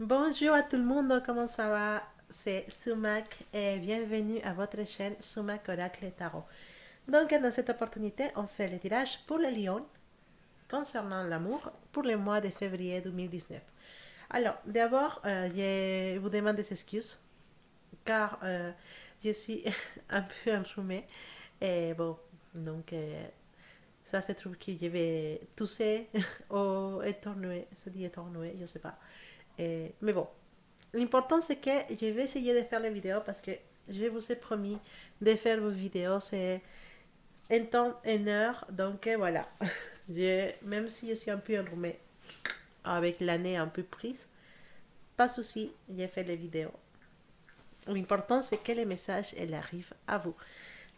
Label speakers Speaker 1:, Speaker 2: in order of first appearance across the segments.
Speaker 1: Bonjour à tout le monde, comment ça va? C'est Sumac et bienvenue à votre chaîne Sumac Oracle et Tarot. Donc, dans cette opportunité, on fait le tirage pour les lions concernant l'amour pour le mois de février 2019. Alors, d'abord, je vous demande des excuses car je suis un peu enrhumée et bon, donc ça se trouve que je vais tousser ou éternuer, ça dit éternuer, je sais pas. Mais bon, l'important c'est que je vais essayer de faire les vidéos parce que je vous ai promis de faire vos vidéos. C'est un temps, une heure. Donc voilà. Même si je suis un peu enrhumée avec l'année un peu prise, pas de souci, j'ai fait les vidéos. L'important c'est que les messages elles arrivent à vous.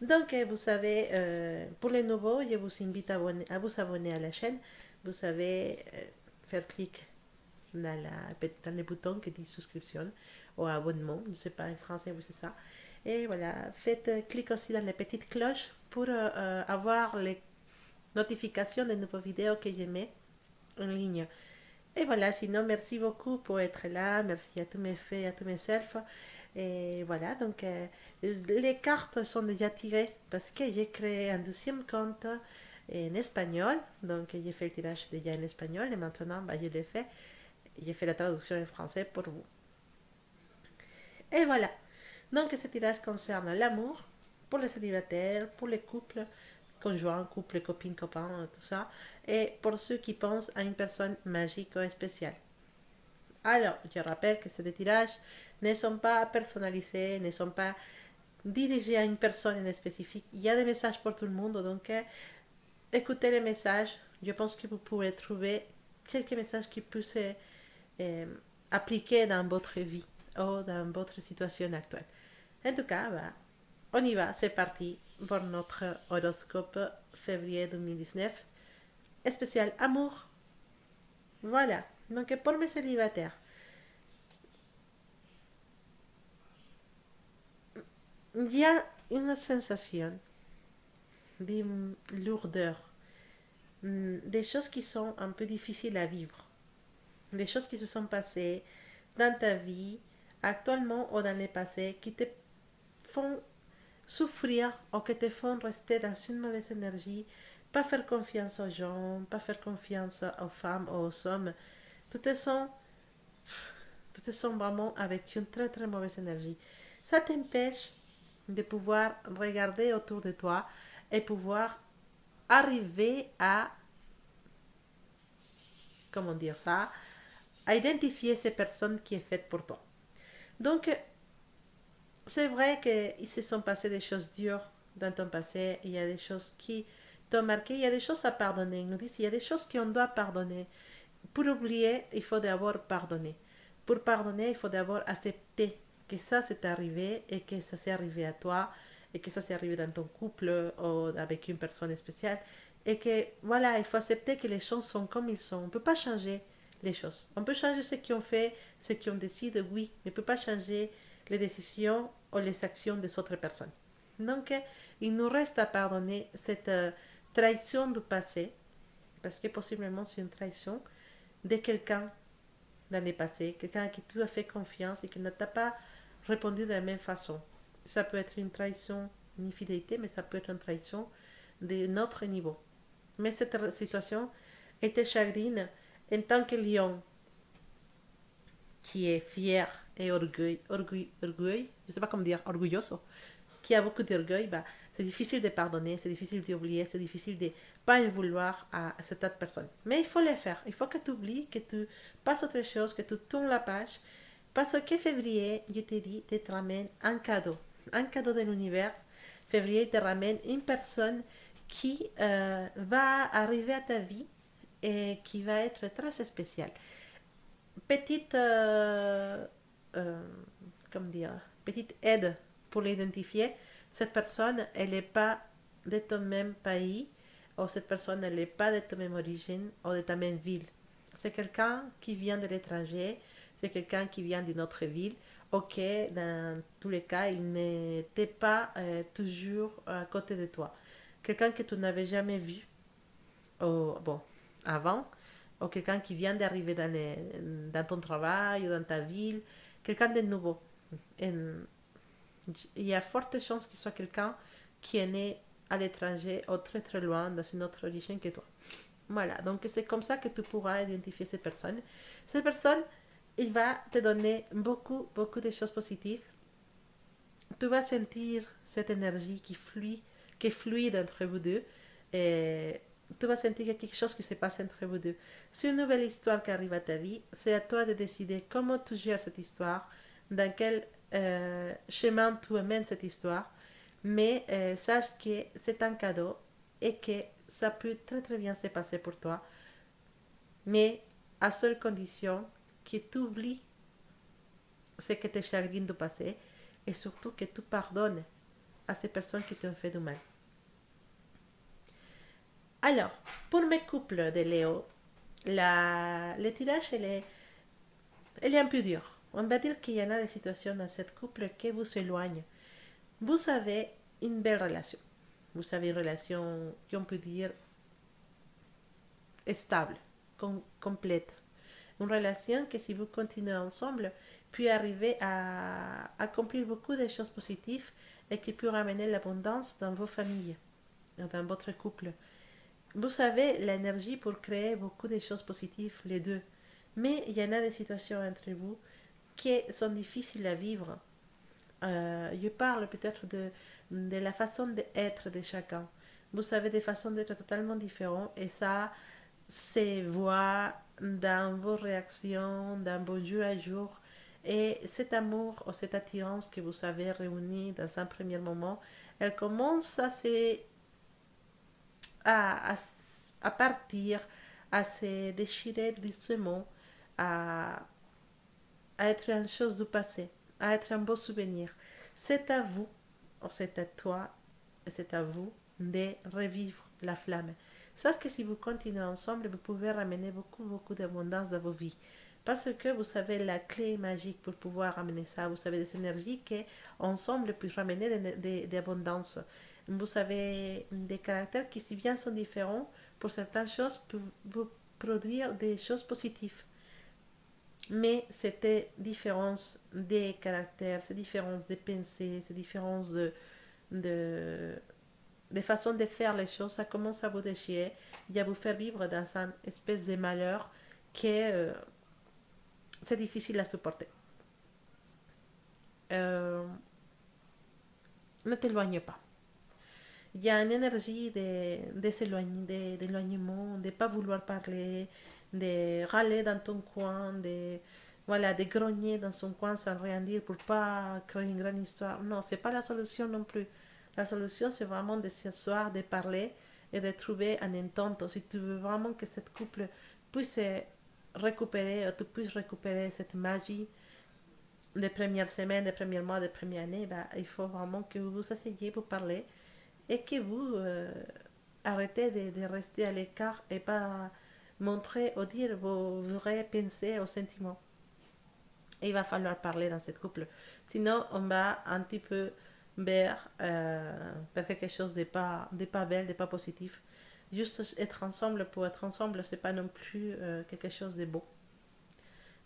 Speaker 1: Donc vous savez, pour les nouveaux, je vous invite à vous abonner à la chaîne. Vous savez faire clic dans le bouton qui dit souscription ou abonnement, je ne sais pas en français où c'est ça. Et voilà, faites clic aussi dans la petite cloche pour avoir les notifications des nouvelles vidéos que je mets en ligne. Et voilà, sinon, merci beaucoup pour être là. Merci à tous mes faits, à tous mes selfs. Et voilà, donc les cartes sont déjà tirées parce que j'ai créé un deuxième compte en espagnol. Donc j'ai fait le tirage déjà en espagnol et maintenant bah, je l'ai fait. J'ai fait la traduction en français pour vous. Et voilà. Donc ce tirage concerne l'amour pour les célibataires, pour les couples, conjoints, couples, copines, copains, tout ça. Et pour ceux qui pensent à une personne magique ou spéciale. Alors, je rappelle que ces tirages ne sont pas personnalisés, ne sont pas dirigés à une personne en spécifique. Il y a des messages pour tout le monde, donc écoutez les messages. Je pense que vous pourrez trouver quelques messages qui puissent euh, appliquer dans votre vie ou dans votre situation actuelle. En tout cas, bah, on y va, c'est parti pour notre horoscope février 2019, spécial amour. Voilà, donc pour mes célibataires, il y a une sensation de lourdeur, des choses qui sont un peu difficiles à vivre, des choses qui se sont passées dans ta vie actuellement ou dans le passé qui te font souffrir ou qui te font rester dans une mauvaise énergie, pas faire confiance aux gens, pas faire confiance aux femmes ou aux hommes. Tout te sens, tout te sens vraiment avec une très très mauvaise énergie. Ça t'empêche de pouvoir regarder autour de toi et pouvoir arriver à, comment dire ça, à identifier ces personnes qui est faite pour toi. Donc, c'est vrai qu'il se sont passées des choses dures dans ton passé, il y a des choses qui t'ont marqué, il y a des choses à pardonner. Ils nous disent il y a des choses qu'on doit pardonner. Pour oublier, il faut d'abord pardonner. Pour pardonner, il faut d'abord accepter que ça s'est arrivé et que ça s'est arrivé à toi et que ça s'est arrivé dans ton couple ou avec une personne spéciale et que voilà, il faut accepter que les choses sont comme ils sont. On ne peut pas changer les choses. On peut changer ce qu'ils ont fait, ce qu'ils ont décidé, oui, mais on ne peut pas changer les décisions ou les actions des autres personnes. Donc, il nous reste à pardonner cette trahison du passé, parce que possiblement c'est une trahison de quelqu'un dans le passé, quelqu'un à qui tu as fait confiance et qui ne t'a pas répondu de la même façon. Ça peut être une trahison, une infidélité, mais ça peut être une trahison d'un autre niveau. Mais cette situation était chagrine en tant que lion qui est fier et orgueil, je sais pas comment dire, orgulloso, qui a beaucoup d'orgueil, bah, c'est difficile de pardonner, c'est difficile d'oublier, c'est difficile de pas en vouloir à cette autre personne. Mais il faut le faire. Il faut que tu oublies, que tu passes autre chose, que tu tournes la page. Parce que février, je t'ai dit, te ramène un cadeau. Un cadeau de l'univers. Février te ramène une personne qui va arriver à ta vie et qui va être très spéciale. Petite, comment dire, petite aide pour l'identifier. Cette personne, elle n'est pas de ton même pays, ou cette personne, elle n'est pas de ta même origine, ou de ta même ville. C'est quelqu'un qui vient de l'étranger, c'est quelqu'un qui vient d'une autre ville. Ok, dans tous les cas, il n'était pas toujours à côté de toi. Quelqu'un que tu n'avais jamais vu, bon, avant, ou quelqu'un qui vient d'arriver dans ton travail ou dans ta ville, quelqu'un de nouveau. Et il y a forte chance qu'il soit quelqu'un qui est né à l'étranger ou très très loin, dans une autre origine que toi. Voilà, donc c'est comme ça que tu pourras identifier ces personnes. Ces personnes, il va te donner beaucoup, beaucoup de choses positives. Tu vas sentir cette énergie qui est fluide entre vous deux. Et tu vas sentir qu'il y a quelque chose qui se passe entre vous deux. C'est une nouvelle histoire qui arrive à ta vie. C'est à toi de décider comment tu gères cette histoire, dans quel chemin tu amènes cette histoire. Mais sache que c'est un cadeau et que ça peut très très bien se passer pour toi. Mais à seule condition que tu oublies ce que tes chagrins du passé et surtout que tu pardonnes à ces personnes qui t'ont fait du mal. Alors, pour mes couples de Léo, le tirage, elle est un peu dur. On va dire qu'il y en a des situations dans cette couple qui vous éloignent. Vous avez une belle relation. Vous avez une relation qu'on peut dire stable, complète. Une relation que si vous continuez ensemble, peut arriver à accomplir beaucoup de choses positives et qui peut ramener l'abondance dans vos familles, dans votre couple. Vous avez l'énergie pour créer beaucoup de choses positives, les deux. Mais il y en a des situations entre vous qui sont difficiles à vivre. Je parle peut-être de la façon d'être de chacun. Vous avez des façons d'être totalement différentes et ça se voit dans vos réactions, dans vos jours à jour. Et cet amour ou cette attirance que vous avez réunie dans un premier moment, elle commence à, à partir, à se déchirer doucement, à, à être une chose du passé, à être un beau souvenir. C'est à vous, ou c'est à toi, et c'est à vous de revivre la flamme. Sauf que si vous continuez ensemble, vous pouvez ramener beaucoup, beaucoup d'abondance dans vos vies. Parce que vous avez la clé magique pour pouvoir ramener ça. Vous avez des énergies qui, ensemble, peuvent ramener de l'abondance. Vous avez des caractères qui, si bien sont différents, pour certaines choses, peuvent vous produire des choses positives. Mais cette différence des caractères, cette différence des pensées, cette différence de, de façon de faire les choses, ça commence à vous déchirer et à vous faire vivre dans une espèce de malheur qui est c'est difficile à supporter. Euh, ne t'éloigne pas. Il y a une énergie d'éloignement, de ne pas vouloir parler, de râler dans ton coin, voilà, de grogner dans son coin sans rien dire pour pas créer une grande histoire. Non, c'est pas la solution non plus. La solution, c'est vraiment de s'asseoir, de parler et de trouver un entente. Si tu veux vraiment que cette couple puisse récupérer, tu puisses récupérer cette magie des premières semaines, des premiers mois, des premières années, bah, il faut vraiment que vous vous asseyez pour parler et que vous arrêtez de rester à l'écart et pas montrer ou dire vos vraies pensées ou sentiments. Et il va falloir parler dans cette couple. Sinon, on va un petit peu vers quelque chose de pas belle, de pas positif. Juste être ensemble pour être ensemble, c'est pas non plus quelque chose de beau.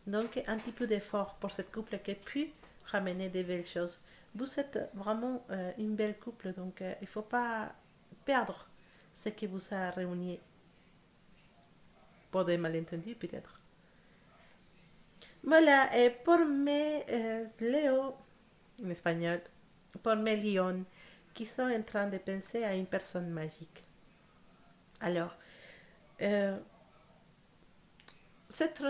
Speaker 1: Donc, un petit peu d'effort pour cette couple qui pu ramener des belles choses. Vous êtes vraiment une belle couple, donc il ne faut pas perdre ce qui vous a réuni pour des malentendus peut-être. Voilà, et pour mes Léo, en espagnol, pour mes lions, qui sont en train de penser à une personne magique. Alors, euh, cette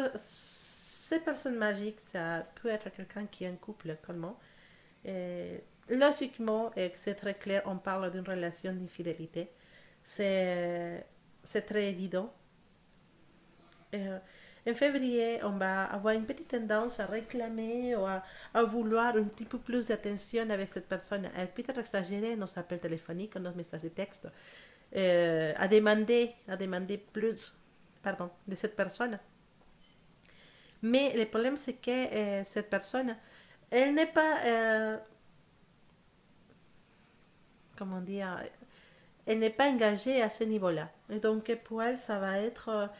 Speaker 1: personne magique, ça peut être quelqu'un qui est en couple actuellement. Et logiquement, et c'est très clair, on parle d'une relation d'infidélité. C'est très évident. Euh, en février, on va avoir une petite tendance à réclamer ou à vouloir un petit peu plus d'attention avec cette personne. Elle peut-être exagérer nos appels téléphoniques, nos messages de texte, à demander plus pardon, de cette personne. Mais le problème, c'est que cette personne, elle n'est pas, comment dire, elle n'est pas engagée à ce niveau-là. Et donc, pour elle, ça va être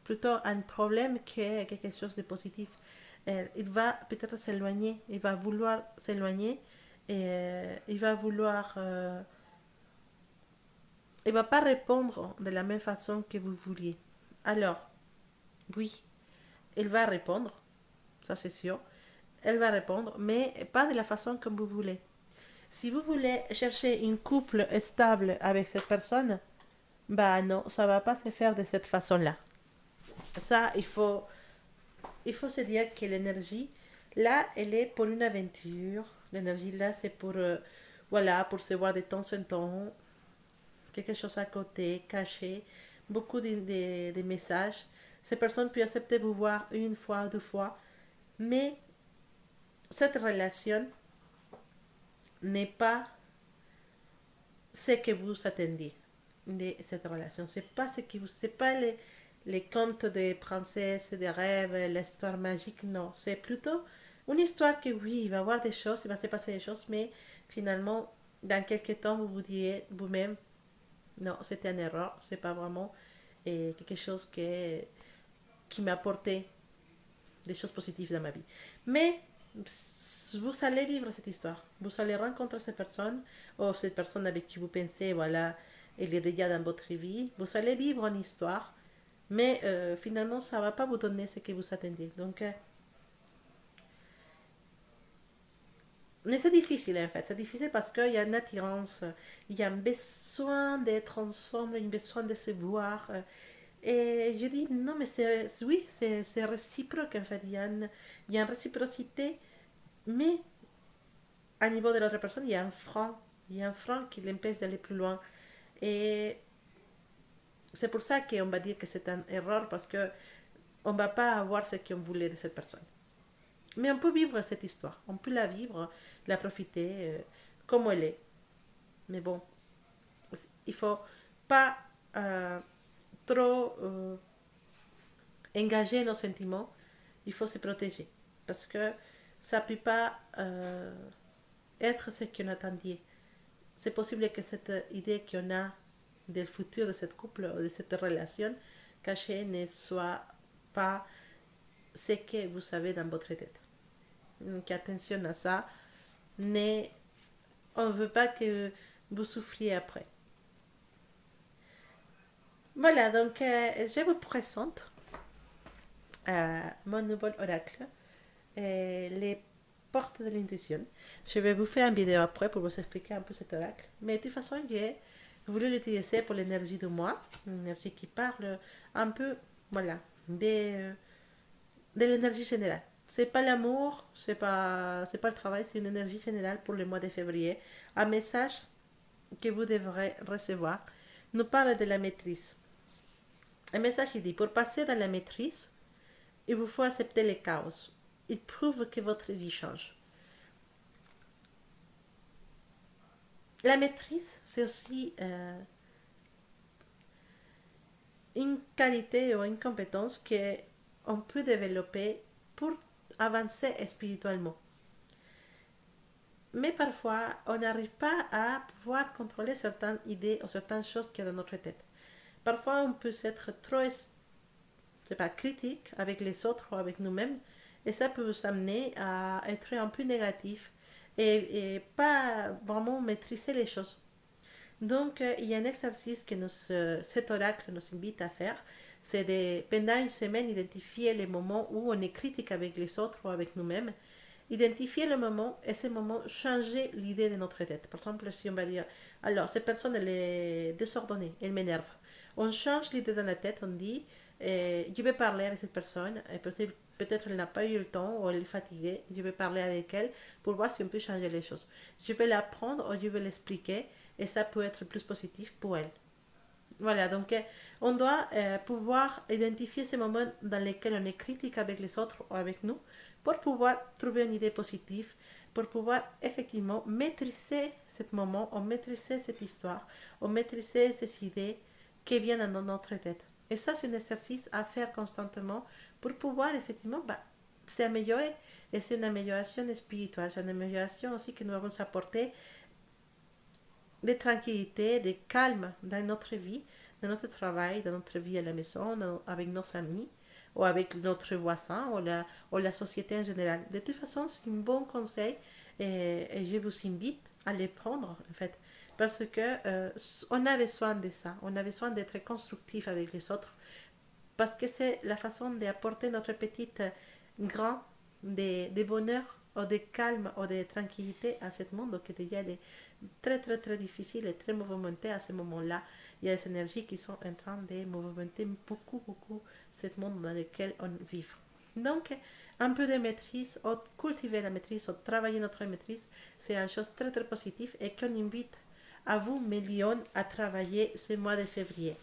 Speaker 1: plutôt un problème que quelque chose de positif. Il va peut-être s'éloigner, il va vouloir s'éloigner et il va vouloir... il va pas répondre de la même façon que vous vouliez. Alors, oui, il va répondre, ça c'est sûr. Elle va répondre, mais pas de la façon comme vous voulez. Si vous voulez chercher une couple stable avec cette personne, bah non, ça va pas se faire de cette façon-là. Ça, il faut se dire que l'énergie, là, elle est pour une aventure. L'énergie, là, c'est pour, voilà, pour se voir de temps en temps, quelque chose à côté, caché, beaucoup de messages. Ces personnes peuvent accepter vous voir une fois, deux fois, mais cette relation n'est pas ce que vous attendiez de cette relation. C'est pas ce que vous, c'est pas les contes des princesses, des rêves, l'histoire magique, non. C'est plutôt une histoire que oui, il va y avoir des choses, il va se passer des choses, mais finalement, dans quelques temps, vous vous direz vous-même, non, c'était une erreur, c'est pas vraiment quelque chose qui m'a apporté des choses positives dans ma vie. Mais vous allez vivre cette histoire. Vous allez rencontrer cette personne, ou cette personne avec qui vous pensez, voilà, elle est déjà dans votre vie. Vous allez vivre une histoire, mais finalement, ça ne va pas vous donner ce que vous attendiez. Donc, mais c'est difficile en fait. C'est difficile parce qu'il y a une attirance, il y a un besoin d'être ensemble, un besoin de se voir. Et je dis non, mais oui, c'est réciproque en fait. Il y a une réciprocité, mais à niveau de l'autre personne, il y a un frein. Il y a un frein qui l'empêche d'aller plus loin. Et c'est pour ça qu'on va dire que c'est une erreur parce que on ne va pas avoir ce qu'on voulait de cette personne. Mais on peut vivre cette histoire. On peut la vivre, la profiter comme elle est. Mais bon, il ne faut pas trop engager nos sentiments. Il faut se protéger. Parce que ça ne peut pas être ce qu'on attendait. C'est possible que cette idée qu'on a du futur de cette couple ou de cette relation cachée ne soit pas ce que vous avez dans votre tête. Donc attention à ça. On ne veut pas que vous souffriez après. Voilà, donc je vous présente mon nouvel oracle, les portes de l'intuition. Je vais vous faire une vidéo après pour vous expliquer un peu cet oracle. Mais de toute façon, j'ai voulu l'utiliser pour l'énergie de moi, une énergie qui parle un peu, voilà, de l'énergie générale. C'est pas l'amour, c'est pas le travail, c'est une énergie générale pour le mois de février. Un message que vous devrez recevoir nous parle de la maîtrise. Un message il dit, pour passer dans la maîtrise, il vous faut accepter les chaos. Il prouve que votre vie change. La maîtrise, c'est aussi une qualité ou une compétence qu'on peut développer pour avancer spirituellement. Mais parfois, on n'arrive pas à pouvoir contrôler certaines idées ou certaines choses qui sont dans notre tête. Parfois, on peut être trop, c'est pas, critique avec les autres ou avec nous-mêmes, et ça peut vous amener à être un peu négatif et pas vraiment maîtriser les choses. Donc, il y a un exercice que cet oracle nous invite à faire, c'est de, pendant une semaine, identifier les moments où on est critique avec les autres ou avec nous-mêmes, identifier le moment et ce moment changer l'idée de notre tête. Par exemple, si on va dire, alors, cette personne, elle est désordonnée, elle m'énerve. On change l'idée dans la tête, on dit, je vais parler avec cette personne, et peut-être elle n'a pas eu le temps ou elle est fatiguée, je vais parler avec elle pour voir si on peut changer les choses. Je vais l'apprendre ou je vais l'expliquer et ça peut être plus positif pour elle. Voilà, donc on doit pouvoir identifier ces moments dans lesquels on est critique avec les autres ou avec nous pour pouvoir trouver une idée positive, pour pouvoir effectivement maîtriser ce moment, ou maîtriser cette histoire, ou maîtriser ces idées qui viennent dans notre tête. Et ça, c'est un exercice à faire constamment pour pouvoir effectivement s'améliorer. Et c'est une amélioration spirituelle, c'est une amélioration aussi que nous avons apporté de tranquillité, de calme dans notre vie, dans notre travail, dans notre vie à la maison, avec nos amis, ou avec notre voisin, ou la société en général. De toute façon, c'est un bon conseil et je vous invite à les prendre, en fait, parce que on a besoin de ça, on a besoin d'être constructif avec les autres, parce que c'est la façon d'apporter notre petit grain de bonheur ou de calme ou de tranquillité à ce monde qui déjà est très très très difficile et très mouvementé à ce moment-là. Il y a des énergies qui sont en train de mouvementer beaucoup beaucoup ce monde dans lequel on vit. Donc, un peu de maîtrise, ou cultiver la maîtrise, ou travailler notre maîtrise, c'est une chose très très positive et qu'on invite à vous, millions, à travailler ce mois de février.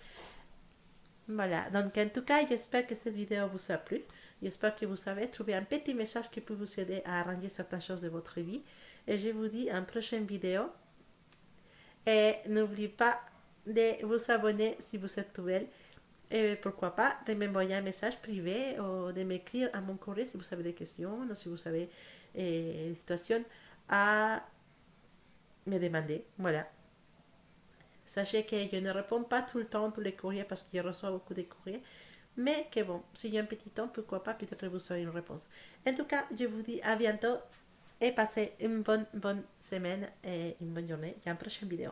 Speaker 1: Voilà, donc en tout cas, j'espère que cette vidéo vous a plu. J'espère que vous avez trouvé un petit message qui peut vous aider à arranger certaines choses de votre vie. Et je vous dis à une prochaine vidéo. Et n'oubliez pas de vous abonner si vous êtes nouvelle. Et pourquoi pas de m'envoyer un message privé ou de m'écrire à mon courrier si vous avez des questions ou si vous avez des situations à me demander. Voilà. Sachez que je ne réponds pas tout le temps tous les courriers parce que je reçois beaucoup de courriers. Mais que bon, s'il y a un petit temps, pourquoi pas, peut-être vous aurez une réponse. En tout cas, je vous dis à bientôt et passez une bonne semaine et une bonne journée. Et à une prochaine vidéo.